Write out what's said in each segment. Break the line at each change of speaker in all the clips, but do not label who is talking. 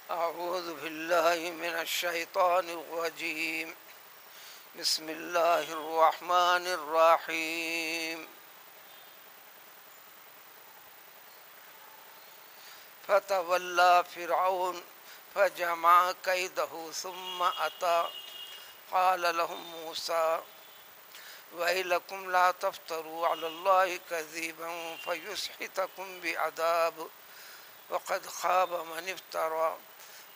أعوذ بالله من الشيطان الرجيم. بسم الله الرحمن الرحيم. فتولى فرعون فجمع كيده ثم أتى قال لهم موسى ويلكم لا تفتروا على الله كذبا فيسحتكم بعذاب وقد خاب من افترى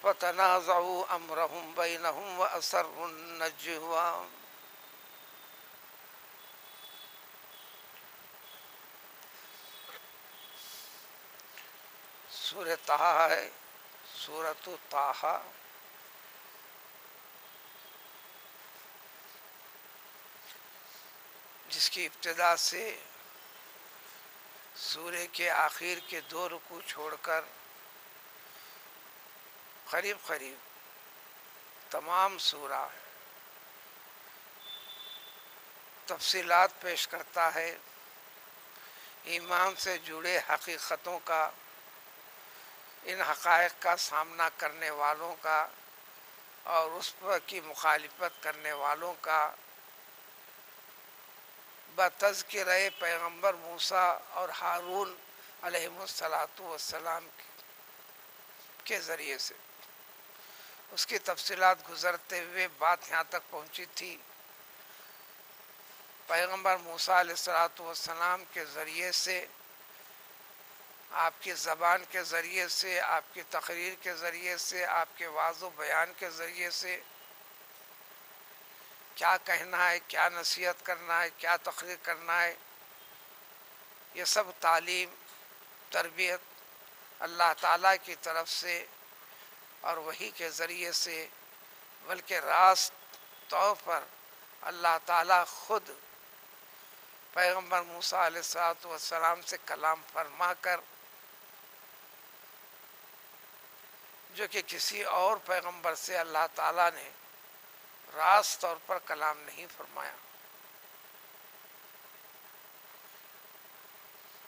فتنازعوا أمرهم بينهم وأسروا النجوى. سورہ طٰہٰ ہے، سورۃ طٰہٰ. جس کی ابتدا سے سورہ کے آخر کے 2 رکوع چھوڑ کر قریب تمام سورہ تفصیلات پیش کرتا ہے، ایمان سے جڑے حقیقتوں کا، ان حقائق کا سامنا کرنے والوں کا اور اس پر کی مخالفت کرنے والوں کا بتذکرہ پیغمبر موسیٰ اور ہارون علیہم السلام کے ذریعے سے. اس کی تفصیلات گزرتے ہوئے بات یہاں تک پہنچی تھی، پیغمبر موسیٰ علیہ السلام کے ذریعے سے، آپ کی زبان کے ذریعے سے، آپ کی تقریر کے ذریعے سے، آپ کے واضح بیان کے ذریعے سے کیا کہنا ہے، کیا نصیحت کرنا ہے، کیا تقریر کرنا ہے، یہ سب تعلیم، تربیت اللہ تعالیٰ کی طرف سے اور وحی کے ذریعے سے، بلکہ راست طور پر اللہ تعالیٰ خود پیغمبر موسیٰ علیہ السلام سے کلام فرما کر، جو کہ کسی اور پیغمبر سے اللہ تعالیٰ نے راست طور پر کلام نہیں فرمایا.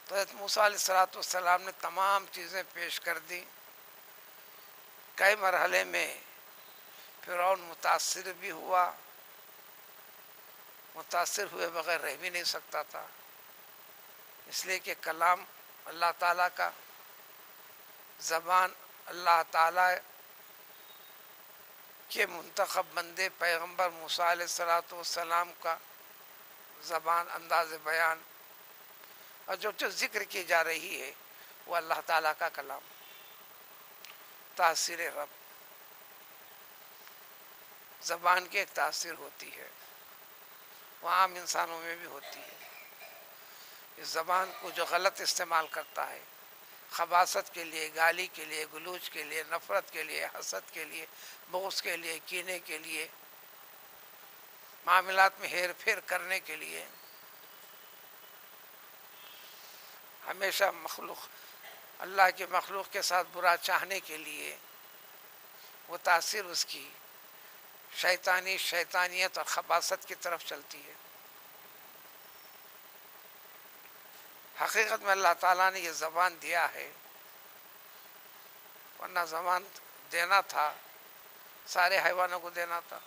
تو حضرت موسیٰ علیہ السلام نے تمام چیزیں پیش کر دی. کئی مرحلے میں فرعون متاثر بھی ہوا، متاثر ہوئے بغیر رہ بھی نہیں سکتا تھا، اس لیے کہ کلام اللہ تعالیٰ کا، زبان اللہ تعالیٰ کے منتخب بندے پیغمبر موسیٰ علیہ السلام کا زبان، انداز بیان، اور جو ذکر کی جا رہی ہے وہ اللہ تعالیٰ کا کلام. تاثیر رب، زبان کی ایک تاثیر ہوتی ہے، وہ عام انسانوں میں بھی ہوتی ہے. اس زبان کو جو غلط استعمال کرتا ہے، خباثت کے لیے، گالی کے لیے، گلوچ کے لیے، نفرت کے لیے، حسد کے لیے، بغض کے لیے، کینے کے لیے، معاملات میں ہیر پھیر کرنے کے لیے، ہمیشہ اللہ کے مخلوق کے ساتھ برا چاہنے کے لیے، وہ تاثیر اس کی شیطانیت اور خباثت کی طرف چلتی ہے. حقیقت میں اللہ تعالیٰ نے یہ زبان دیا ہے، ورنہ زبان دینا تھا سارے حیوانوں کو دینا تھا.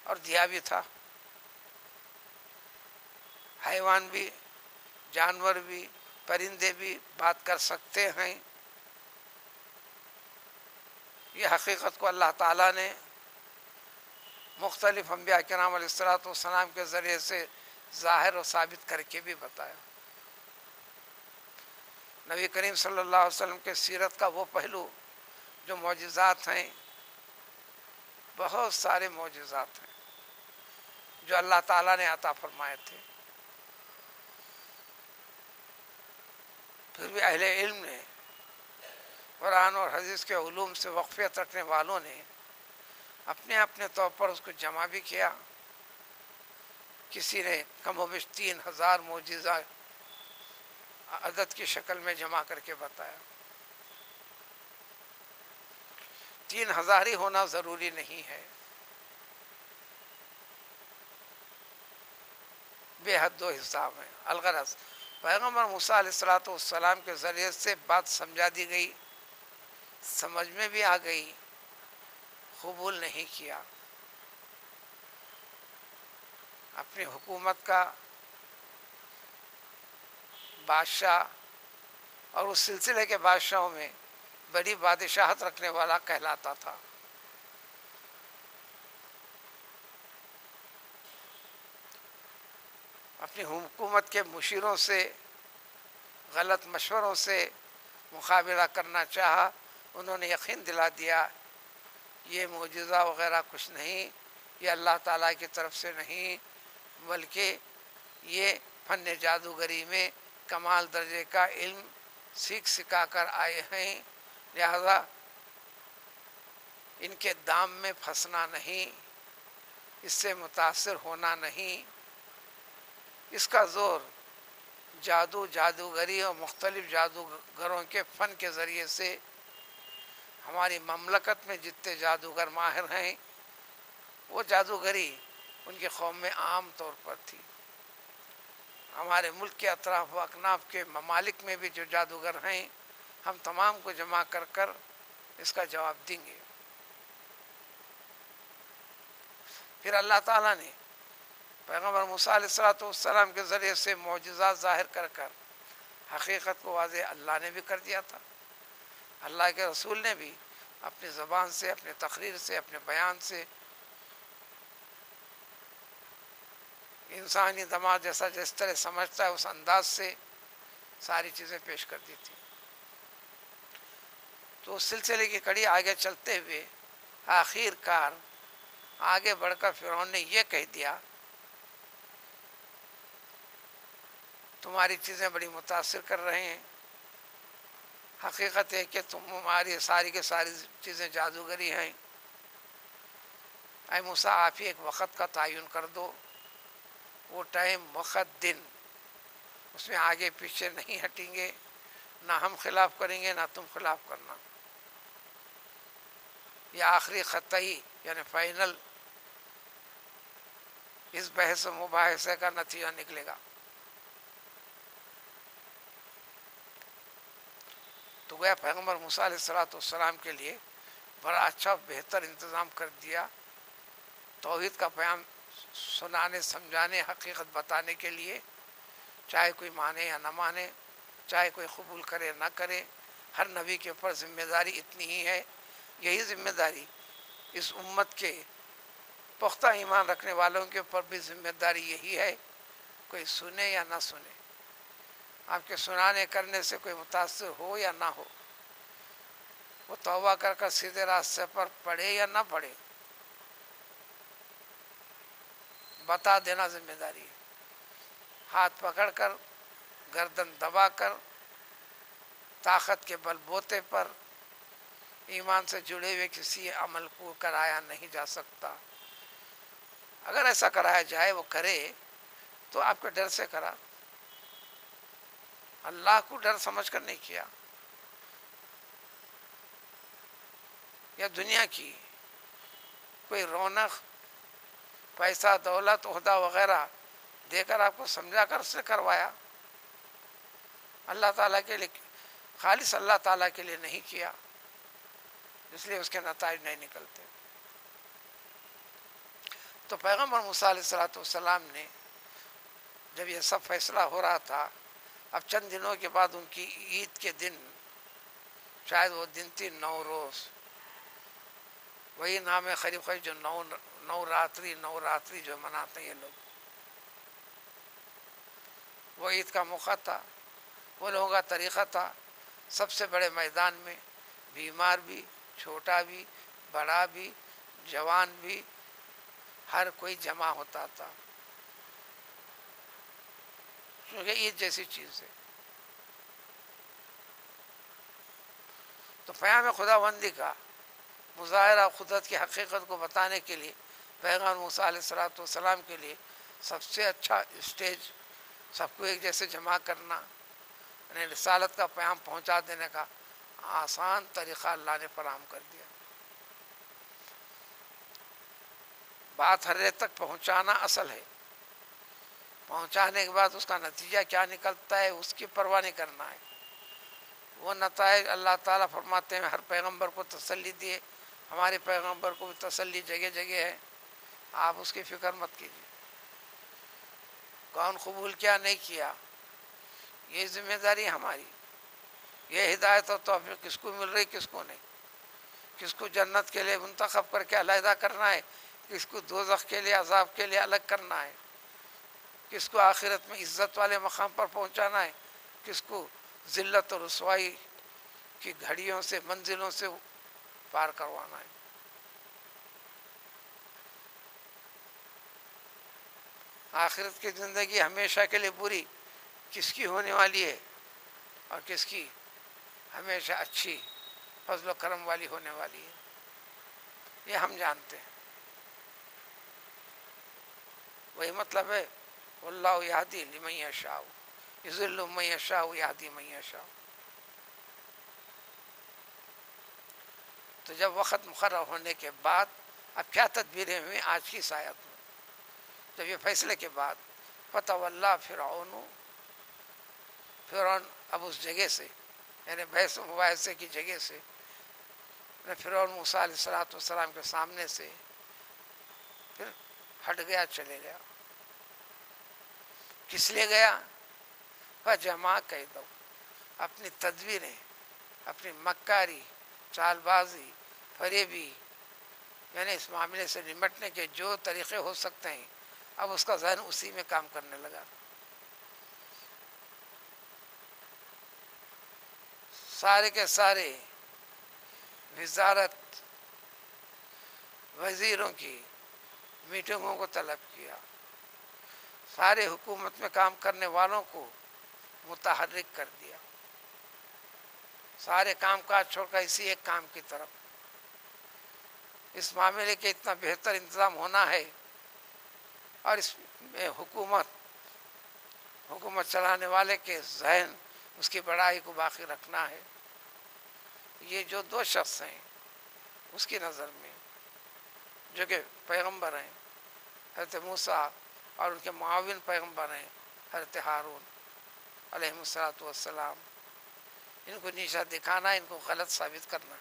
اور دیا بھی تھا. حیوان بھی، جانور بھی، پرندے بھی بات کر سکتے ہیں. یہ حقیقت کو اللہ تعالیٰ نے مختلف انبیاء کرام علیہ السلام کے ذریعے سے ظاہر و ثابت کر کے بھی بتایا. نبی کریم صلی اللہ علیہ وسلم کے سیرت کا وہ پہلو جو معجزات ہیں، بہت سارے معجزات ہیں جو اللہ تعالیٰ نے عطا فرمائے تھے. پھر بھی اہل علم نے، قرآن اور حدیث کے علوم سے وقفیت رکھنے والوں نے اپنے اپنے طور پر اس کو جمع بھی کیا. کسی نے کم و بیش 3000 معجزہ عدد کی شکل میں جمع کر کے بتایا. 3000 ہی ہونا ضروری نہیں ہے، بے حد 2 حساب ہیں. الغرض پیغمبر موسیٰ علیہ الصلوۃ والسلام کے ذریعے سے بات سمجھا دی گئی، سمجھ میں بھی آ گئی، قبول نہیں کیا۔ اپنی حکومت کا بادشاہ اور اس سلسلے کے بادشاہوں میں بڑی بادشاہت رکھنے والا کہلاتا تھا۔ اپنی حکومت کے مشیروں سے غلط مشوروں سے مقابلہ کرنا چاہا، انہوں نے یقین دلا دیا یہ معجزہ وغیرہ کچھ نہیں، یہ اللہ تعالیٰ کی طرف سے نہیں، بلکہ یہ فن جادوگری میں کمال درجے کا علم سیکھ سکھا کر آئے ہیں، لہذا ان کے دام میں پھنسنا نہیں، اس سے متاثر ہونا نہیں۔ اس کا زور جادو، جادوگری اور مختلف جادوگروں کے فن کے ذریعے سے ہماری مملکت میں جتنے جادوگر ماہر ہیں وہ جادوگری ان کی قوم میں عام طور پر تھی۔ ہمارے ملک کے اطراف و اکناف کے ممالک میں بھی جو جادوگر ہیں، ہم تمام کو جمع کر کر اس کا جواب دیں گے۔ پھر اللہ تعالیٰ نے پیغمبر موسیٰ علیہ الصلوۃ والسلام کے ذریعے سے معجزات ظاہر کر کر حقیقت کو واضح اللہ نے بھی کر دیا تھا۔ اللہ کے رسول نے بھی اپنی زبان سے، اپنے تقریر سے، اپنے بیان سے انسانی دماغ جیسا جس طرح سمجھتا ہے اس انداز سے ساری چیزیں پیش کر دی تھی۔ تو اس سلسلے کی کڑی آگے چلتے ہوئے آخر کار آگے بڑھ کر فرعون نے یہ کہہ دیا تمہاری چیزیں بڑی متاثر کر رہے ہیں، حقیقت ہے کہ تمہاری ساری کے ساری چیزیں جادوگری ہیں، اے موسیٰ آپ ہی ایک وقت کا تعین کر دو، وہ ٹائم وقت دن، اس میں آگے پیچھے نہیں ہٹیں گے، نہ ہم خلاف کریں گے نہ تم خلاف کرنا، یہ آخری قطعی یعنی فائنل اس بحث و مباحثے کا نتیجہ نکلے گا۔ تو گویا پیغمبر موسیٰ علیہ الصلوۃ والسلام کے لیے بڑا اچھا بہتر انتظام کر دیا، توحید کا پیام سنانے، سمجھانے، حقیقت بتانے کے لیے، چاہے کوئی مانے یا نہ مانے، چاہے کوئی قبول کرے نہ کرے، ہر نبی کے اوپر ذمہ داری اتنی ہی ہے۔ یہی ذمہ داری اس امت کے پختہ ایمان رکھنے والوں کے اوپر بھی ذمہ داری یہی ہے، کوئی سنے یا نہ سنے، آپ کے سنانے کرنے سے کوئی متاثر ہو یا نہ ہو، وہ توبہ کر کر سیدھے راستے پر پڑے یا نہ پڑے، بتا دینا ذمہ داری ہے۔ ہاتھ پکڑ کر، گردن دبا کر، طاقت کے بل بوتے پر ایمان سے جڑے ہوئے کسی عمل کو کرایا نہیں جا سکتا۔ اگر ایسا کرایا جائے وہ کرے تو آپ کے ڈر سے کرا، اللہ کو ڈر سمجھ کر نہیں کیا، یا دنیا کی کوئی رونق، پیسہ، دولت، عہدہ وغیرہ دے کر آپ کو سمجھا کر اس سے کروایا، اللہ تعالیٰ کے لیے، خالص اللہ تعالیٰ کے لیے نہیں کیا، اس لیے اس کے نتائج نہیں نکلتے۔ تو پیغمبر موسیٰ علیہ الصلوۃ والسلام نے جب یہ سب فیصلہ ہو رہا تھا، اب چند دنوں کے بعد ان کی عید کے دن، شاید وہ دن تھی نوروز، وہی نام ہے قریب جو نوراتری جو مناتے ہیں یہ لوگ، وہ عید کا موقع تھا، وہ لوگوں کا طریقہ تھا سب سے بڑے میدان میں بیمار بھی، چھوٹا بھی، بڑا بھی، جوان بھی، ہر کوئی جمع ہوتا تھا، کیونکہ عید جیسی چیز ہے۔ تو پیام خداوندی کا مظاہرہ قدرت کی حقیقت کو بتانے کے لیے پیغمبر موسیٰ علیہ الصلوۃ والسلام کے لیے سب سے اچھا اسٹیج، سب کو ایک جیسے جمع کرنا، یعنی رسالت کا پیام پہنچا دینے کا آسان طریقہ اللہ نے فراہم کر دیا۔ بات ہر ایک تک پہنچانا اصل ہے، پہنچانے کے بعد اس کا نتیجہ کیا نکلتا ہے اس کی پرواہ نہیں کرنا ہے. وہ نتائج اللہ تعالیٰ فرماتے ہیں ہر پیغمبر کو تسلی دیے، ہمارے پیغمبر کو بھی تسلی جگہ جگہ ہے، آپ اس کی فکر مت کیجیے. کون قبول کیا نہیں کیا یہ ذمہ داری ہماری. یہ ہدایت و توفیق کس کو مل رہی کس کو نہیں، کس کو جنت کے لیے منتخب کر کے علیحدہ کرنا ہے، کس کو دوزخ کے لیے عذاب کے لیے الگ کرنا ہے، کس کو آخرت میں عزت والے مقام پر پہنچانا ہے، کس کو ذلت و رسوائی کی گھڑیوں سے منزلوں سے پار کروانا ہے. آخرت کی زندگی ہمیشہ کے لیے بری کس کی ہونے والی ہے اور کس کی ہمیشہ اچھی فضل و کرم والی ہونے والی ہے یہ ہم جانتے ہیں. وہی مطلب ہے واللہ یہدی لمن یشاء یضل من یشاء یہدی من یشاء. تو جب وقت مقرر ہونے کے بعد اب کیا تدبیریں ہوئیں آج کی آیت میں، جب یہ فیصلے کے بعد فتولیٰ فرعون اب اس جگہ سے یعنی بحث و مباحثے کی جگہ سے فرعون موسیٰ علیہ السلام کے سامنے سے پھر ہٹ گیا چلے گیا. کس لیے گیا؟ فجمع کیدہ، اپنی تدبیریں، اپنی مکاری، چال بازی، فریبی، یعنی اس معاملے سے نمٹنے کے جو طریقے ہو سکتے ہیں اب اس کا ذہن اسی میں کام کرنے لگا. سارے کے سارے وزارت وزیروں کی میٹنگوں کو طلب کیا، سارے حکومت میں کام کرنے والوں کو متحرک کر دیا، سارے کام کاج چھوڑ کر اسی ایک کام کی طرف. اس معاملے کے اتنا بہتر انتظام ہونا ہے اور اس میں حکومت چلانے والے کے ذہن اس کی بڑائی کو باقی رکھنا ہے. یہ جو دو شخص ہیں اس کی نظر میں جو کہ پیغمبر ہیں حضرت موسیٰ اور ان کے معاون پیغمبر ہیں حضرت ہارون علیہ السلام، ان کو نیچا دکھانا، ان کو غلط ثابت کرنا.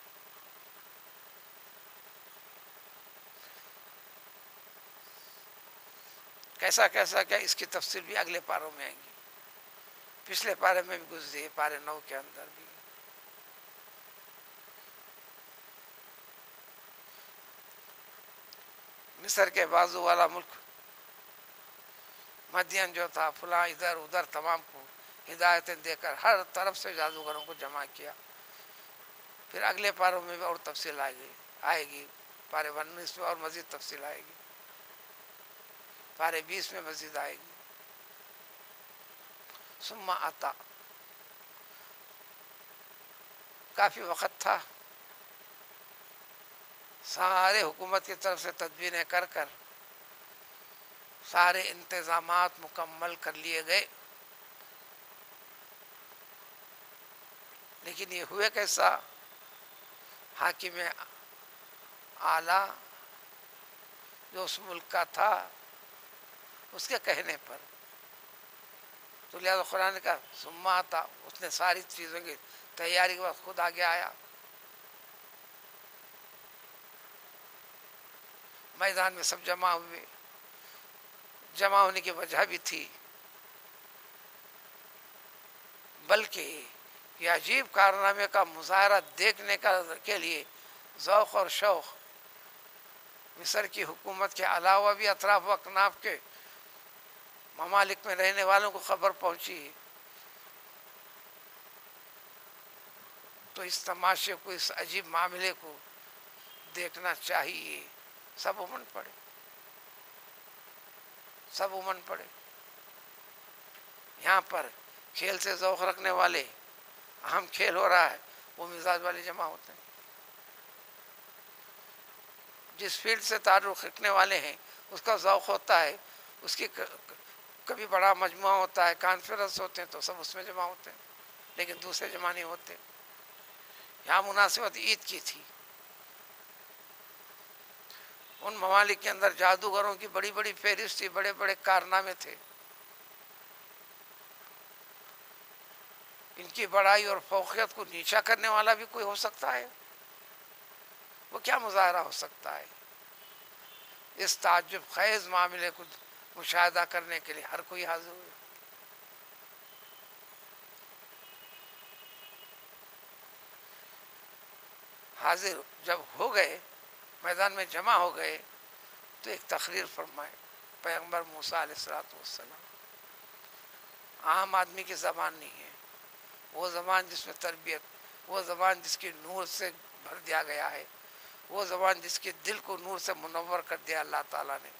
کیسا کیا اس کی تفصیل بھی اگلے پاروں میں آئیں گی، پچھلے پارے میں بھی گزری، پارے 9 کے اندر بھی. مصر کے بازو والا ملک مدین جو تھا، فلاں ادھر ادھر تمام کو ہدایتیں دے کر ہر طرف سے جادوگروں کو جمع کیا. پھر اگلے پاروں میں بھی اور تفصیل آئے گی، پارے 19 میں اور مزید تفصیل آئے گی، پارے 20 میں مزید آئے گی. ثم آتا، کافی وقت تھا، سارے حکومت کی طرف سے تدبیریں کر سارے انتظامات مکمل کر لیے گئے، لیکن یہ ہوئے کیسا؟ حاکم اعلیٰ جو اس ملک کا تھا اس کے کہنے پر. تو لہٰذا قرآن کا ثم آتا، اس نے ساری چیزوں کی تیاری کے بعد خود آگے آیا. میدان میں سب جمع ہوئے، جمع ہونے کی وجہ بھی تھی، بلکہ یہ عجیب کارنامے کا مظاہرہ دیکھنے کے لیے ذوق اور شوق مصر کی حکومت کے علاوہ بھی اطراف و اکناف کے ممالک میں رہنے والوں کو خبر پہنچی. تو اس تماشے کو، اس عجیب معاملے کو دیکھنا چاہیے. سب امن پڑے. یہاں پر کھیل سے ذوق رکھنے والے، اہم کھیل ہو رہا ہے، وہ مزاج والے جمع ہوتے ہیں. جس فیلڈ سے تعلق رکھنے والے ہیں اس کا ذوق ہوتا ہے، اس کی کبھی بڑا مجموعہ ہوتا ہے، کانفرنس ہوتے ہیں تو سب اس میں جمع ہوتے ہیں، لیکن دوسرے جمع نہیں ہوتے. یہاں مناسبت عید کی تھی. ان ممالک کے اندر جادوگروں کی بڑی بڑی فہرست تھی، بڑے بڑے کارنامے تھے. ان کی بڑائی اور فوقیت کو نیچا کرنے والا بھی کوئی ہو سکتا ہے؟ وہ کیا مظاہرہ ہو سکتا ہے؟ اس تعجب خیز معاملے کو مشاہدہ کرنے کے لیے ہر کوئی حاضر ہوئے۔ حاضر جب ہو گئے، میدان میں جمع ہو گئے، تو ایک تقریر فرمائے پیغمبر موسیٰ علیہ السلام۔ عام آدمی کی زبان نہیں ہے، وہ زبان جس میں تربیت، وہ زبان جس کی نور سے بھر دیا گیا ہے، وہ زبان جس کے دل کو نور سے منور کر دیا اللہ تعالیٰ نے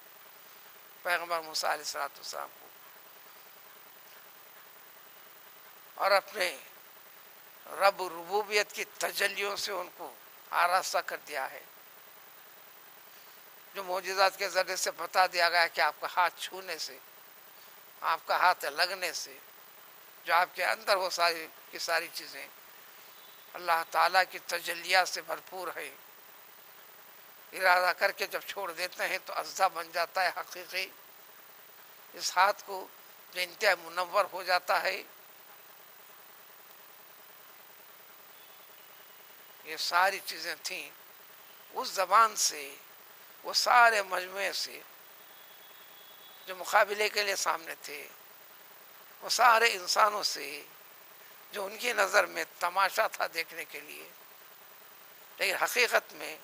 پیغمبر موسیٰ علیہ السلام کو، اور اپنے رب ربوبیت کی تجلیوں سے ان کو آراستہ کر دیا ہے، جو معجزات کے ذریعے سے بتا دیا گیا کہ آپ کا ہاتھ چھونے سے، آپ کا ہاتھ لگنے سے، جو آپ کے اندر وہ ساری کی ساری چیزیں اللہ تعالیٰ کی تجلیات سے بھرپور ہے، ارادہ کر کے جب چھوڑ دیتے ہیں تو اجزا بن جاتا ہے حقیقی، اس ہاتھ کو جو انتہائی منور ہو جاتا ہے۔ یہ ساری چیزیں تھیں اس زبان سے، وہ سارے مجموعے سے جو مقابلے کے لیے سامنے تھے، وہ سارے انسانوں سے جو ان کی نظر میں تماشا تھا دیکھنے کے لیے، لیکن حقیقت میں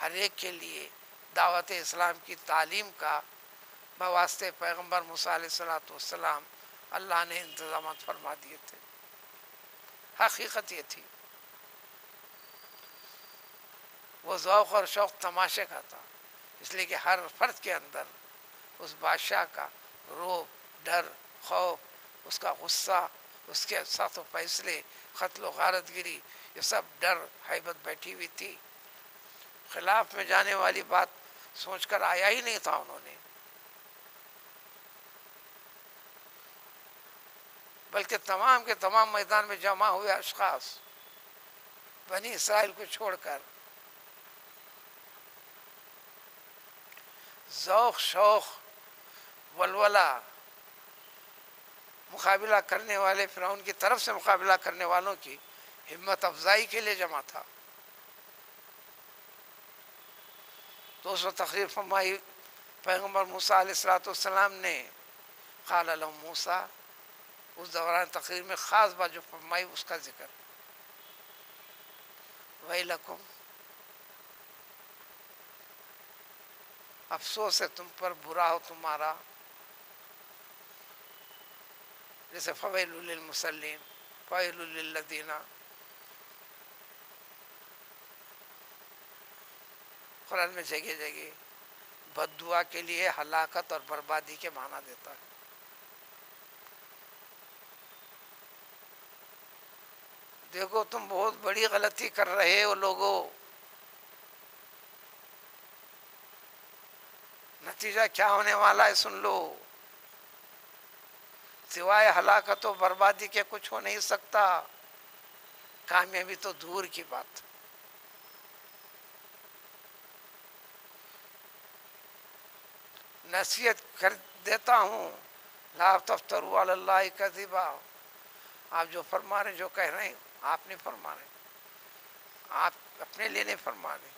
ہر ایک کے لیے دعوت اسلام کی تعلیم کا بواسطے پیغمبر موسیٰ علیہ السلام اللہ نے انتظامات فرما دیے تھے۔ حقیقت یہ تھی، وہ ذوق اور شوق تماشے کا تھا، اس لیے کہ ہر فرد کے اندر اس بادشاہ کا روب، ڈر، خوف، اس کا غصہ، اس کے سخت و فیصلے، قتل و غارت گری، یہ سب ڈر ہیبت بیٹھی ہوئی تھی۔ خلاف میں جانے والی بات سوچ کر آیا ہی نہیں تھا انہوں نے، بلکہ تمام کے تمام میدان میں جمع ہوئے اشخاص بنی اسرائیل کو چھوڑ کر ذوق شوق ولولہ مقابلہ کرنے والے فرعون کی طرف سے مقابلہ کرنے والوں کی ہمت افزائی کے لیے جمع تھا۔ تو اس وقت تقریر فرمائی پیغمبر موسیٰ علیہ السلام نے، قال لهم موسیٰ، اس دوران تقریر میں خاص بات جو فرمائی اس کا ذکر، ویلکم، افسوس ہے تم پر، برا ہو تمہارا، جیسے فویل للمصلین، فویل للذین، قرآن میں جگہ جگہ بد دعا کے لیے ہلاکت اور بربادی کے معنی دیتا ہے۔ دیکھو تم بہت بڑی غلطی کر رہے ہو لوگوں، نتیجہ کیا ہونے والا ہے سن لو، سوائے ہلاکت و بربادی کے کچھ ہو نہیں سکتا، کامیابی تو دور کی بات۔ نصیحت کر دیتا ہوں، لا تفتروا علی اللہ کذبا، آپ جو فرما رہے ہیں، جو کہہ رہے ہیں، آپ نہیں فرما رہے، آپ اپنے لیے نہیں فرما رہے،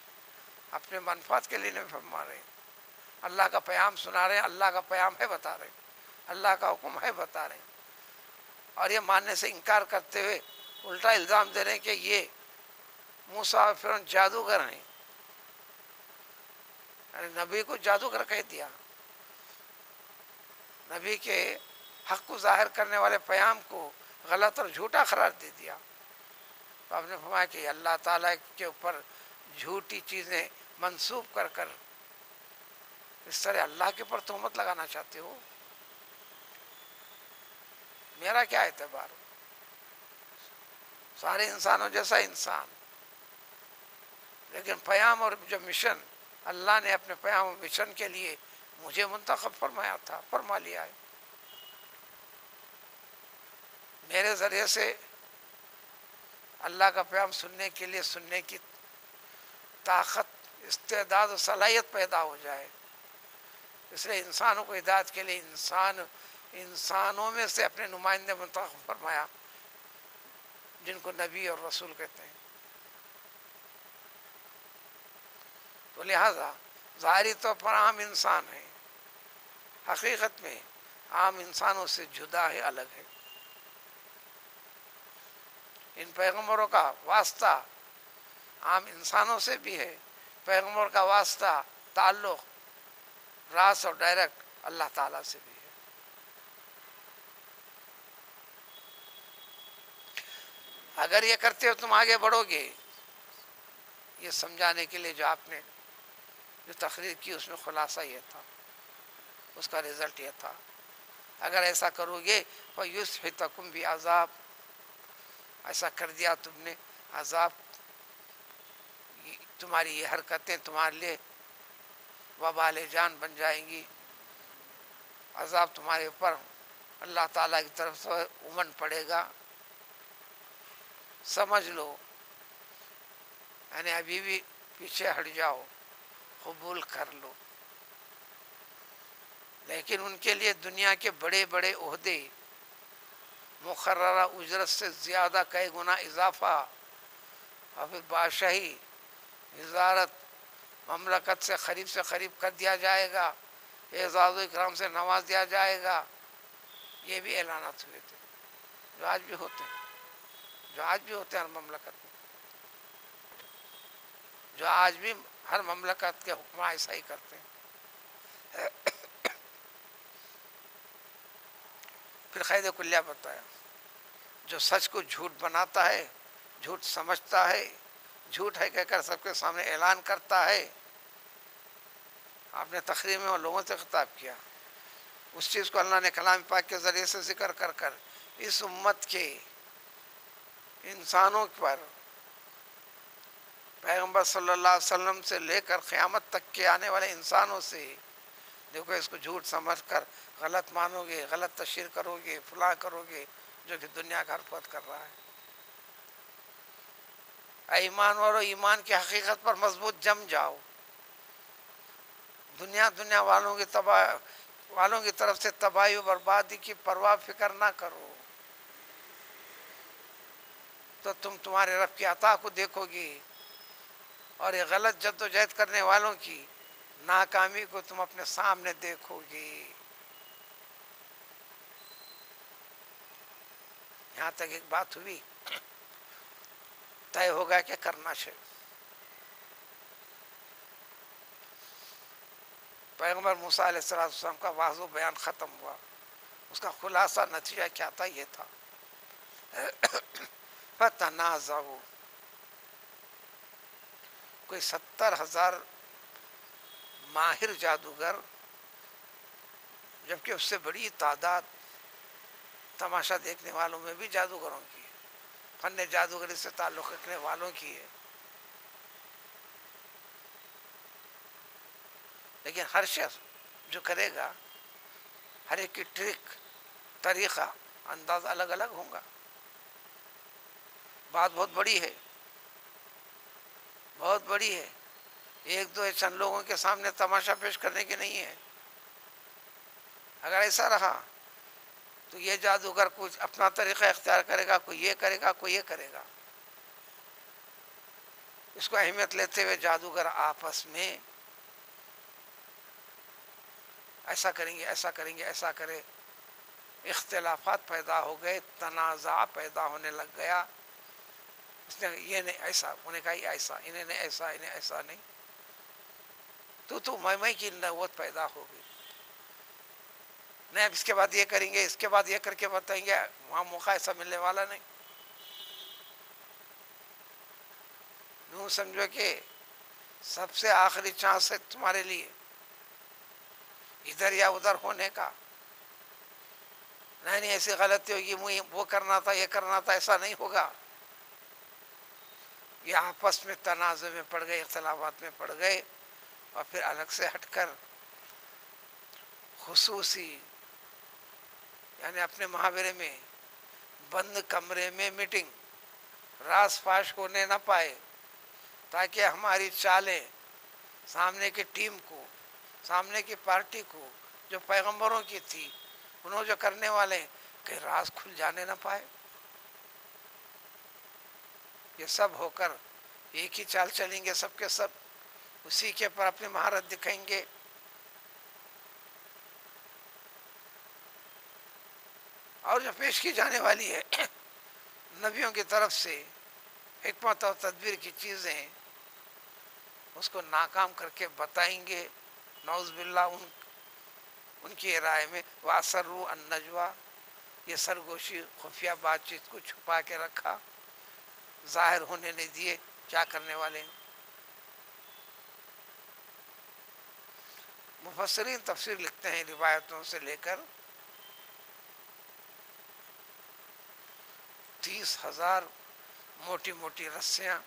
اپنے منفعت کے لیے نہیں فرما رہے، اللہ کا پیام سنا رہے ہیں، اللہ کا پیام ہے بتا رہے ہیں، اللہ کا حکم ہے بتا رہے ہیں، اور یہ ماننے سے انکار کرتے ہوئے الٹا الزام دے رہے ہیں کہ یہ موسیٰ اور فرعون جادوگر ہیں، یعنی نبی کو جادوگر کہہ دیا، نبی کے حق کو ظاہر کرنے والے پیام کو غلط اور جھوٹا قرار دے دیا۔ تو آپ نے فرمایا کہ اللہ تعالیٰ کے اوپر جھوٹی چیزیں منسوب کر کر اس طرح اللہ کے اوپر تہمت لگانا چاہتے ہو، میرا کیا اعتبار؟ سارے انسانوں جیسا انسان، لیکن پیام اور جو مشن اللہ نے اپنے پیام اور مشن کے لیے مجھے منتخب فرمایا تھا، فرما لیا ہے، میرے ذریعے سے اللہ کا پیام سننے کے لیے سننے کی طاقت، استعداد و صلاحیت پیدا ہو جائے، اس لیے انسانوں کو ہدایت کے لیے انسانوں میں سے اپنے نمائندے منتخب فرمایا، جن کو نبی اور رسول کہتے ہیں. تو لہذا ظاہری طور پر عام انسان ہے، حقیقت میں عام انسانوں سے جدا ہے، الگ ہے. ان پیغمبروں کا واسطہ عام انسانوں سے بھی ہے، پیغمبر کا واسطہ تعلق راست اور ڈائریکٹ اللہ تعالیٰ سے بھی ہے. اگر یہ کرتے ہو تم آگے بڑھو گے. یہ سمجھانے کے لیے جو آپ نے جو تقریر کی اس میں خلاصہ یہ تھا، اس کا رزلٹ یہ تھا. اگر ایسا کرو گے فَيُسْحِتَكُمْ بِعَذَابٍ، ایسا کر دیا تم نے عذاب، تمہاری یہ حرکتیں تمہارے لیے وبال جان بن جائیں گی. عذاب تمہارے اوپر اللہ تعالیٰ کی طرف سے امن پڑے گا. سمجھ لو، یعنی ابھی بھی پیچھے ہٹ جاؤ، قبول کر لو. لیکن ان کے لیے دنیا کے بڑے بڑے عہدے، مقررہ اجرت سے زیادہ کئی گنا اضافہ، اور پھر بادشاہی، وزارت، مملکت سے قریب کر دیا جائے گا، اعزاز و اکرام سے نواز دیا جائے گا. یہ بھی اعلانات ہوئے تھے جو آج بھی ہوتے ہیں، ہر مملکت میں، جو آج بھی ہر مملکت کے حکمراں ایسا ہی کرتے ہیں. پھر قید کلیہ بتایا، جو سچ کو جھوٹ بناتا ہے، جھوٹ سمجھتا ہے، جھوٹ ہے کہہ کر سب کے سامنے اعلان کرتا ہے. آپ نے تقریر میں وہ لوگوں سے خطاب کیا، اس چیز کو اللہ نے کلام پاک کے ذریعے سے ذکر کر کر اس امت کے انسانوں پر، پیغمبر صلی اللہ علیہ وسلم سے لے کر قیامت تک کے آنے والے انسانوں سے، دیکھو اس کو جھوٹ سمجھ کر غلط مانو گے، غلط تشہیر کرو گے، فلاں کرو گے، جو کہ دنیا کا حرفت کر رہا ہے. اے ایمان والو، ایمان کی حقیقت پر مضبوط جم جاؤ. دنیا والوں کی طرف سے تباہی و بربادی کی پرواہ فکر نہ کرو، تو تم تمہارے رب کی عطا کو دیکھو گے، اور یہ غلط جد و جہد کرنے والوں کی ناکامی کو تم اپنے سامنے دیکھو گے. یہاں تک ایک بات ہوئی، طے ہوگا کہ کرنا چاہیے. پیغمبر موسیٰ علیہ السلام کا واضح بیان ختم ہوا. اس کا خلاصہ نتیجہ کیا تھا؟ یہ تھا فتنازعوا. کوئی 70,000 ماہر جادوگر، جبکہ اس سے بڑی تعداد تماشا دیکھنے والوں میں بھی جادوگروں کی ہے، فن جادوگری سے تعلق رکھنے والوں کی ہے. لیکن ہر شخص جو کرے گا، ہر ایک کی ٹرک، طریقہ، انداز الگ الگ ہوں گا. بات بہت بڑی ہے، بہت بڑی ہے. ایک دو چند لوگوں کے سامنے تماشا پیش کرنے کے نہیں ہے. اگر ایسا رہا تو یہ جادوگر کچھ اپنا طریقہ اختیار کرے گا، کوئی یہ کرے گا، کوئی یہ کرے گا. اس کو اہمیت لیتے ہوئے جادوگر آپس میں ایسا کریں گے، ایسا کریں گے، ایسا کرے. اختلافات پیدا ہو گئے، تنازع پیدا ہونے لگ گیا. اس نے یہ نہیں ایسا، انہوں نے کہا یہ ایسا، انہیں نے ایسا، انہیں ایسا نہیں. تو میں کی نوبت پیدا ہو گئی. نہیں اب اس کے بعد یہ کریں گے، اس کے بعد یہ کر کے بتائیں گے، وہاں موقع ایسا ملنے والا نہیں. یوں سمجھو کہ سب سے آخری چانس ہے تمہارے لیے ادھر یا ادھر ہونے کا. نہیں ایسی غلطی ہوگی، وہ کرنا تھا، یہ کرنا تھا، ایسا نہیں ہوگا. یہ آپس میں تنازع میں پڑ گئے، اختلافات میں پڑ گئے، اور پھر الگ سے ہٹ کر خصوصی، یعنی اپنے محاورے میں بند کمرے میں میٹنگ، راز فاش ہونے نہ پائے، تاکہ ہماری چالیں سامنے کی ٹیم کو، سامنے کی پارٹی کو جو پیغمبروں کی تھی، انہوں جو کرنے والے کہ راز کھل جانے نہ پائے. یہ سب ہو کر ایک ہی چال چلیں گے، سب کے سب اسی کے پر اپنی مہارت دکھائیں گے. اور جو پیش کی جانے والی ہے نبیوں کی طرف سے حکمت اور تدبیر کی چیزیں، اس کو ناکام کر کے بتائیں گے. نعوذ باللہ ان کی رائے میں وَأَسَرُّوا النَّجْوَىٰ، یہ سرگوشی خفیہ بات چیت کو چھپا کے رکھا، ظاہر ہونے نہیں دیے کیا کرنے والے ہیں. مفسرین تفسیر لکھتے ہیں روایتوں سے لے کر 30,000 موٹی موٹی رسیاں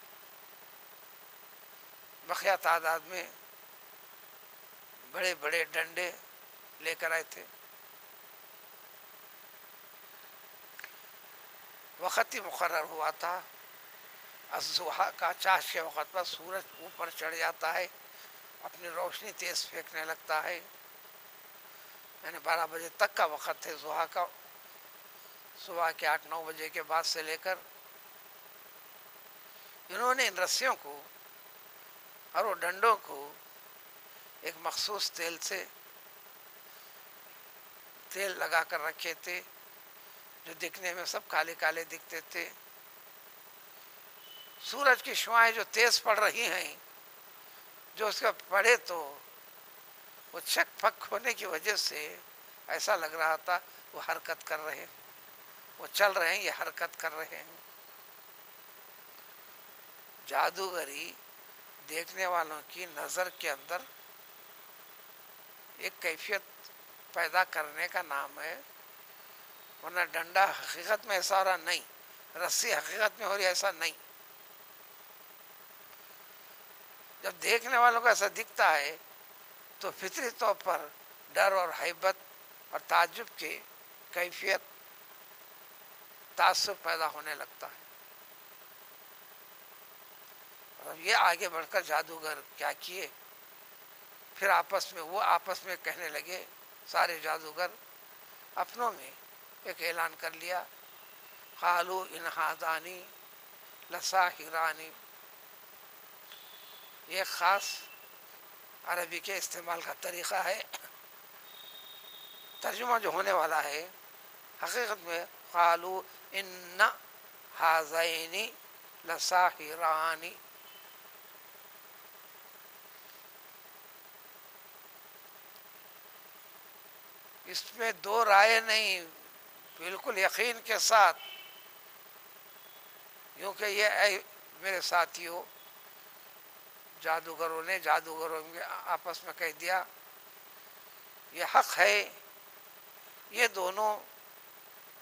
بقیہ تعداد میں بڑے بڑے ڈنڈے لے کر آئے تھے. وقت ہی مقرر ہوا تھا، الضحیٰ کا، چاش کے وقت پر سورج اوپر چڑھ جاتا ہے، اپنی روشنی تیز پھینکنے لگتا ہے. یعنی 12 بجے تک کا وقت ہے ضحیٰ کا، صبح کے 8-9 بجے کے بعد سے لے کر. انہوں نے ان رسیوں کو اور وہ ڈنڈوں کو ایک مخصوص تیل لگا کر رکھے تھے، جو دکھنے میں سب کالے کالے دکھتے تھے. سورج کی شعاعیں جو تیز پڑ رہی ہیں، جو اس کا پڑے تو وہ چک پک ہونے کی وجہ سے ایسا لگ رہا تھا وہ حرکت کر رہے ہیں، وہ چل رہے ہیں، یہ حرکت کر رہے ہیں. جادوگری دیکھنے والوں کی نظر کے اندر ایک کیفیت پیدا کرنے کا نام ہے، ورنہ ڈنڈا حقیقت میں ایسا ہو رہا نہیں، رسی حقیقت میں ہو رہی ایسا نہیں. جب دیکھنے والوں کو ایسا دکھتا ہے تو فطری طور پر ڈر اور ہیبت اور تعجب کی کیفیت، تعصب پیدا ہونے لگتا ہے. اور یہ آگے بڑھ کر جادوگر کیا کیے، پھر وہ آپس میں کہنے لگے، سارے جادوگر اپنوں میں ایک اعلان کر لیا، قالوا ان هذان لساحران. یہ خاص عربی کے استعمال کا طریقہ ہے. ترجمہ جو ہونے والا ہے حقیقت میں قالوا ان هذین لساحران. اس میں دو رائے نہیں، بالکل یقین کے ساتھ، کیونکہ یہ اے میرے ساتھیوں، جادوگروں نے آپس میں کہہ دیا یہ حق ہے، یہ دونوں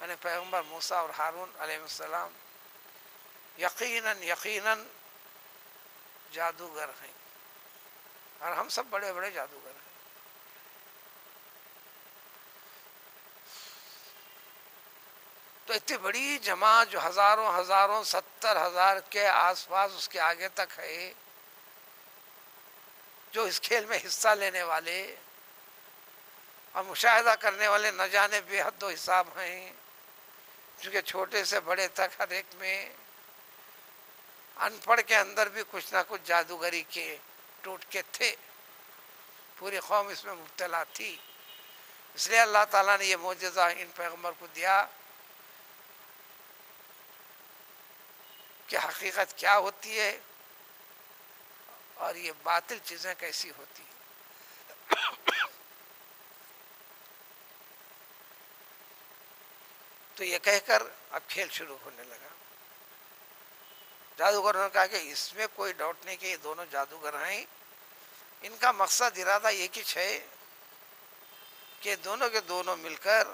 یعنی پیغمبر موسیٰ اور ہارون علیہ السلام یقیناً جادوگر ہیں، اور ہم سب بڑے بڑے جادوگر ہیں. تو اتنی بڑی جماعت جو ہزاروں 70,000 کے آس پاس اس کے آگے تک ہے، جو اس کھیل میں حصہ لینے والے اور مشاہدہ کرنے والے نہ جانے بے حد و حساب ہیں، چونکہ چھوٹے سے بڑے تک ہر ایک میں ان پڑھ کے اندر بھی کچھ نہ کچھ جادوگری کے ٹوٹکے تھے. پوری قوم اس میں مبتلا تھی. اس لیے اللہ تعالیٰ نے یہ معجزہ ان پیغمبر کو دیا کہ حقیقت کیا ہوتی ہے اور یہ باطل چیزیں کیسی ہوتی ہیں. تو یہ کہہ کر اب کھیل شروع ہونے لگا. جادوگروں نے کہا کہ اس میں کوئی ڈاؤٹ نہیں کہ یہ دونوں جادوگر ہیں، ان کا مقصد ارادہ ایک ہی ہے کہ دونوں کے دونوں مل کر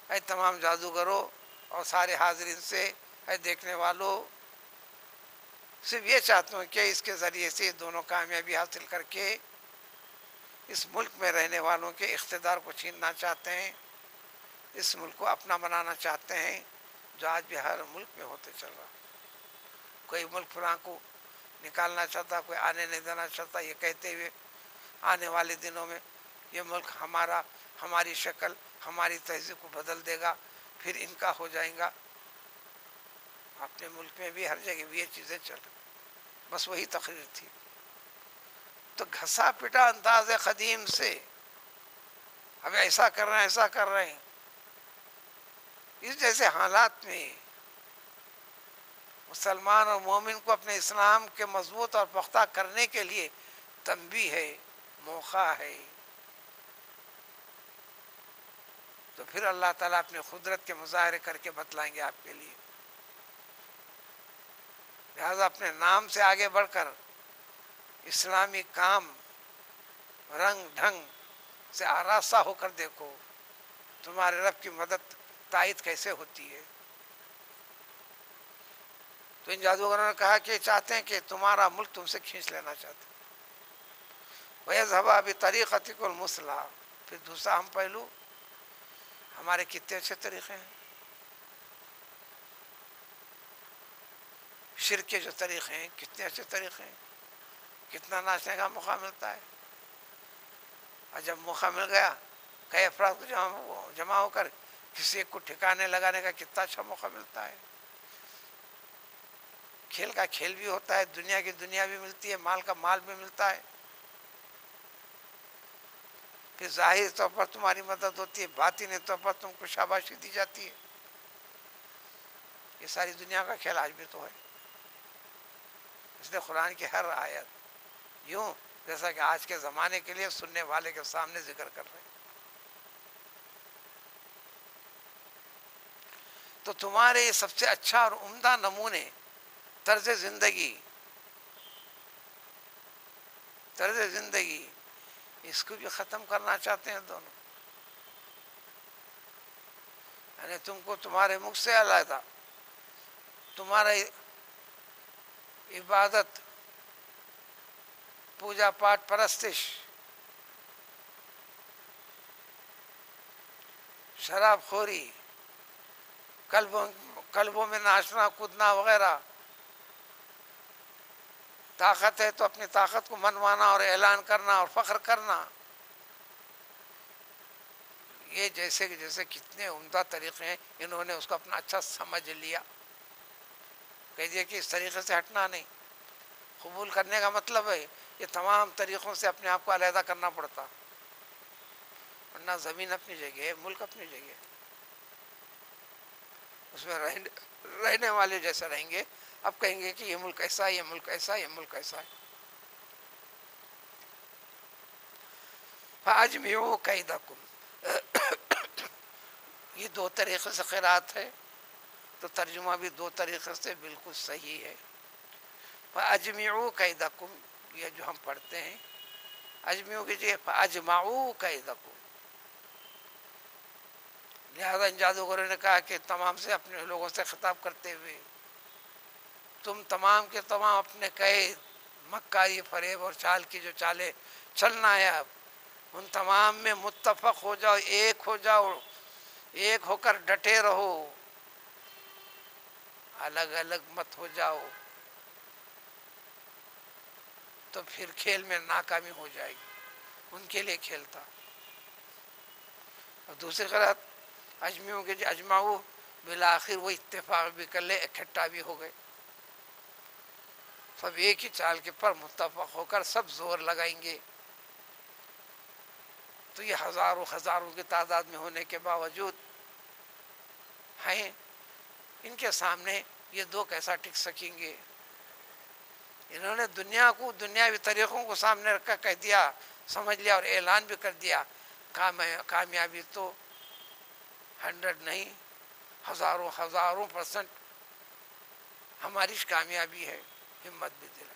اے تمام جادوگروں اور سارے حاضرین سے، اے دیکھنے والوں، صرف یہ چاہتا ہوں کہ اس کے ذریعے سے دونوں کامیابی حاصل کر کے اس ملک میں رہنے والوں کے اقتدار کو چھیننا چاہتے ہیں، اس ملک کو اپنا بنانا چاہتے ہیں، جو آج بھی ہر ملک میں ہوتے چل رہا. کوئی ملک فلاں کو نکالنا چاہتا، کوئی آنے نہیں دینا چاہتا، یہ کہتے ہوئے آنے والے دنوں میں یہ ملک ہماری شکل، ہماری تہذیب کو بدل دے گا، پھر ان کا ہو جائے گا. اپنے ملک میں بھی ہر جگہ بھی یہ چیزیں چل رہی، بس وہی تقریر تھی. تو گھسا پٹا انداز قدیم سے اب ایسا کر رہے ہیں ایسا کر رہے ہیں. اس جیسے حالات میں مسلمان اور مومن کو اپنے اسلام کے مضبوط اور پختہ کرنے کے لیے تنبیہ ہے، موقع ہے. تو پھر اللہ تعالیٰ اپنے قدرت کے مظاہرے کر کے بتلائیں گے آپ کے لیے. لہذا اپنے نام سے آگے بڑھ کر اسلامی کام رنگ ڈھنگ سے آراستہ ہو کر دیکھو تمہارے رب کی مدد تائید کیسے ہوتی ہے. تو ان جادوگروں نے کہا کہ چاہتے ہیں کہ تمہارا ملک تم سے کھینچ لینا چاہتے ہیں. وَيَذْهَبَا بِطَرِيقَتِكُمُ الْمُثْلَىٰ. پھر دوسرا ہم پہلو، ہمارے کتنے اچھے طریقے ہیں. شرک کے جو طریقے ہیں کتنے اچھے طریقے ہیں، کتنا ناچنے کا موقع ملتا ہے. اور جب موقع مل گیا کئی افراد کو جمع ہو کر کسی ایک کو ٹھکانے لگانے کا کتنا اچھا موقع ملتا ہے. کھیل کا کھیل بھی ہوتا ہے، دنیا کی دنیا بھی ملتی ہے، مال کا مال بھی ملتا ہے. پھر ظاہری طور پر تمہاری مدد ہوتی ہے، باطنی طور پر تم کو شاباشی دی جاتی ہے. یہ ساری دنیا کا کھیل آج بھی تو ہے. اس لیے قرآن کی ہر آیت یوں جیسا کہ آج کے زمانے کے لیے سننے والے کے سامنے ذکر کر رہے ہیں. تو تمہارے یہ سب سے اچھا اور عمدہ نمونے طرز زندگی اس کو بھی ختم کرنا چاہتے ہیں دونوں. یعنی تم کو تمہارے مکھ سے علیحدہ تمہارا عبادت، پوجا پاٹ، پرستش، شراب خوری، قلبوں میں ناچنا کودنا وغیرہ. طاقت ہے تو اپنی طاقت کو منوانا اور اعلان کرنا اور فخر کرنا. یہ جیسے کتنے عمدہ طریقے ہیں، انہوں نے اس کو اپنا اچھا سمجھ لیا. کہہ دیا کہ اس طریقے سے ہٹنا نہیں. قبول کرنے کا مطلب ہے یہ تمام طریقوں سے اپنے آپ کو علیحدہ کرنا پڑتا، ورنہ زمین اپنی جگہ ہے، ملک اپنی جگہ ہے، اس میں رہنے والے جیسے رہیں گے. اب کہیں گے کہ یہ ملک ایسا ہے، یہ ملک ایسا ہے، یہ ملک ایسا ہے. فَأَجْمِعُوا كَيْدَكُمْ. یہ دو طریقے سے قرأت ہے، تو ترجمہ بھی دو طریقے سے بالکل صحیح ہے. فَأَجْمِعُوا كَيْدَكُمْ، یہ جو ہم پڑھتے ہیں اجمیوں کی جگہ فَأَجْمَعُوا كَيْدَكُمْ. لہذا ان جادوگروں نے کہا کہ تمام سے اپنے لوگوں سے خطاب کرتے ہوئے، تم تمام کے تمام اپنے قید، مکاری، فریب اور چال کی جو چالیں چلنا ہے اب ان تمام میں متفق ہو جاؤ، ایک ہو جاؤ، ایک ہو کر ڈٹے رہو، الگ الگ مت ہو جاؤ. تو پھر کھیل میں ناکامی ہو جائے گی. ان کے لیے کھیل تھا. اور دوسری قرأت اجمیوں کے اجماؤ، بالآخر وہ اتفاق بھی کر لے، اکٹھا بھی ہو گئے. سب ایک ہی چال کے پر متفق ہو کر سب زور لگائیں گے. تو یہ ہزاروں کی تعداد میں ہونے کے باوجود ہیں، ان کے سامنے یہ دو کیسا ٹک سکیں گے. انہوں نے دنیا کو دنیاوی طریقوں کو سامنے رکھ کر کہہ دیا، سمجھ لیا اور اعلان بھی کر دیا. کامیابی تو 100 نہیں، ہزاروں % ہماری کامیابی ہے. ہمت بھی دلا.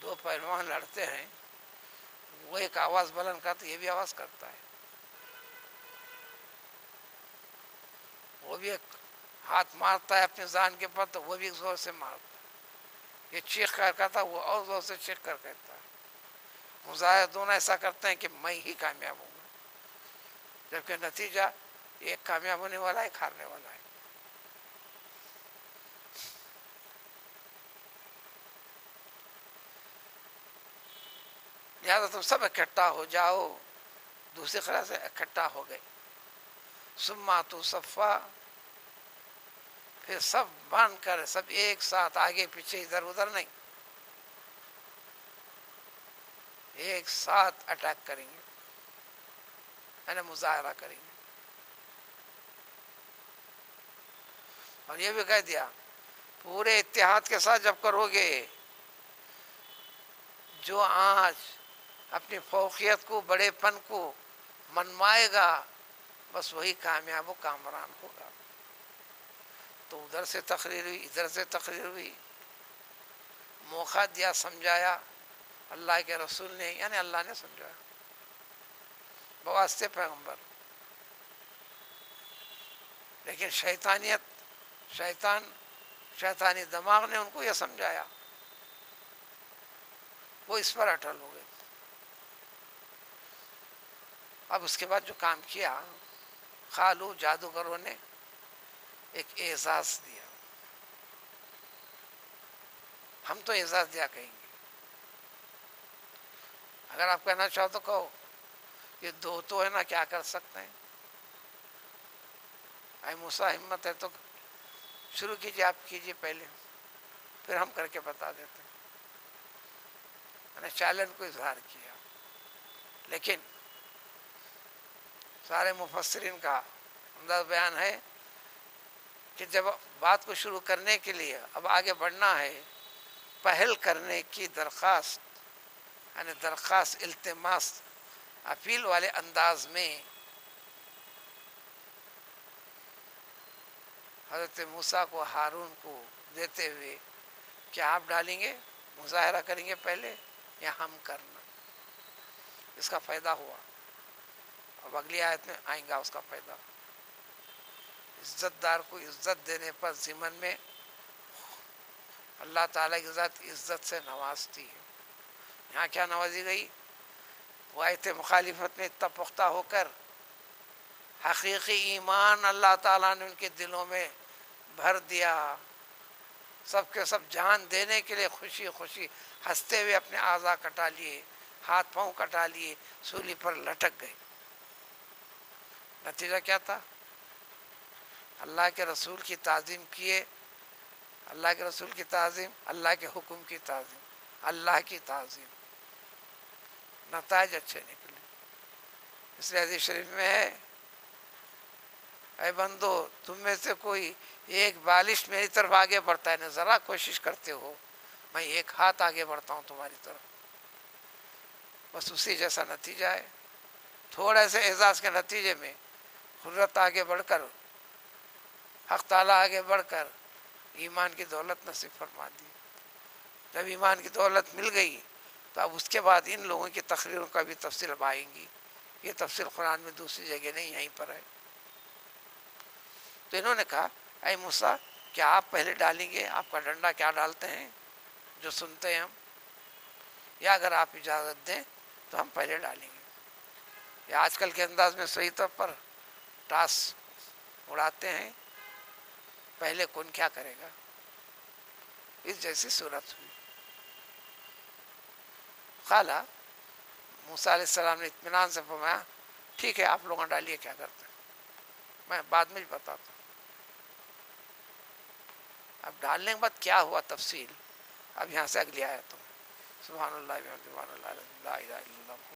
دو پہلوان لڑتے ہیں، وہ ایک آواز بلند کرتا ہے، یہ بھی آواز کرتا ہے. وہ بھی ایک ہاتھ مارتا ہے اپنے جان کے پر تو وہ بھی زور سے مارتا ہے. یہ چیخ کر کہتا ہے، وہ اور زور سے چیخ کر کہتا ہے. مظاہرہ دونوں ایسا کرتے ہیں کہ میں ہی کامیاب ہوں گا، جبکہ نتیجہ ایک کامیاب ہونے والا ہے، ایک ہارنے والا ہے. لہٰذا تم سب اکٹھا ہو جاؤ. دوسری طرح سے اکٹھا ہو گئے. ثم آتوا صفا، پھر سب باندھ کر سب ایک ساتھ آگے پیچھے ادھر ادھر نہیں، ایک ساتھ اٹیک کریں گے، یعنی مظاہرہ کریں گے. اور یہ بھی کہہ دیا پورے اتحاد کے ساتھ جب کرو گے، جو آج اپنی فوقیت کو بڑے پن کو منوائے گا بس وہی کامیاب و کامران ہوگا. تو ادھر سے تقریر ہوئی، ادھر سے تقریر ہوئی، موقع دیا، سمجھایا اللہ کے رسول نے، یعنی اللہ نے سمجھایا بواسطے پیغمبر. لیکن شیطانی دماغ نے ان کو یہ سمجھایا، وہ اس پر اٹل ہو گئے. اب اس کے بعد جو کام کیا، خالو جادوگروں نے ایک اعزاز دیا. ہم تو اعزاز دیا کہیں گے، اگر آپ کہنا چاہو تو کہو. یہ دو تو ہے نا، کیا کر سکتے ہیں. اے موسیٰ ہمت ہے تو شروع کیجئے، آپ کیجئے پہلے، پھر ہم کر کے بتا دیتے ہیں. میں نے چیلنج کو اظہار کیا. لیکن سارے مفسرین کا انداز بیان ہے کہ جب بات کو شروع کرنے کے لیے اب آگے بڑھنا ہے، پہل کرنے کی درخواست، یعنی درخواست، التماس، اپیل والے انداز میں حضرت موسیٰ کو، ہارون کو دیتے ہوئے کہ آپ ڈالیں گے، مظاہرہ کریں گے پہلے یا ہم کرنا. اس کا فائدہ ہوا. اب اگلی آیت میں آئیں گا اس کا فائدہ. عزت دار کو عزت دینے پر ضمن میں اللہ تعالیٰ کی ذات عزت سے نوازتی ہے. یہاں کیا نوازی گئی؟ وہ آیت مخالفت میں اتنا پختہ ہو کر حقیقی ایمان اللہ تعالیٰ نے ان کے دلوں میں بھر دیا. سب کے سب جان دینے کے لیے خوشی خوشی ہنستے ہوئے اپنے اعضاء کٹا لیے، ہاتھ پاؤں کٹا لیے، سولی پر لٹک گئے. نتیجہ کیا تھا؟ اللہ کے رسول کی تعظیم کیے، اللہ کے رسول کی تعظیم، اللہ کے حکم کی تعظیم، اللہ کی تعظیم. نتائج اچھے نکلے. اس لیے حدیث شریف میں ہے، اے بندو تم میں سے کوئی ایک بالش میری طرف آگے بڑھتا ہے نا، ذرا کوشش کرتے ہو میں ایک ہاتھ آگے بڑھتا ہوں تمہاری طرف، بس اسی جیسا نتیجہ ہے. تھوڑے سے اعزاز کے نتیجے میں قدرت آگے بڑھ کر، حق تعالیٰ آگے بڑھ کر ایمان کی دولت نصیب فرما دی. جب ایمان کی دولت مل گئی تو اب اس کے بعد ان لوگوں کی تقریروں کا بھی تفصیل اب آئیں گی. یہ تفصیل قرآن میں دوسری جگہ نہیں، یہیں پر ہے. تو انہوں نے کہا اے موسیٰ کیا آپ پہلے ڈالیں گے؟ آپ کا ڈنڈا کیا ڈالتے ہیں جو سنتے ہیں ہم، یا اگر آپ اجازت دیں تو ہم پہلے ڈالیں گے. یا آج کل کے انداز میں صحیح طور پر ٹاس اڑاتے ہیں، پہلے کون کیا کرے گا، اس جیسی صورت ہوئی. خالا موسیٰ علیہ السلام نے اطمینان سے فرمایا ٹھیک ہے آپ لوگوں ڈالیے، کیا کرتے ہیں میں بعد میں بھی بتاتا ہوں. اب ڈالنے کے بعد کیا ہوا تفصیل اب یہاں سے اگلی آیتوں. سبحان اللہ، سبحان اللہ، لا الہ الا اللہ.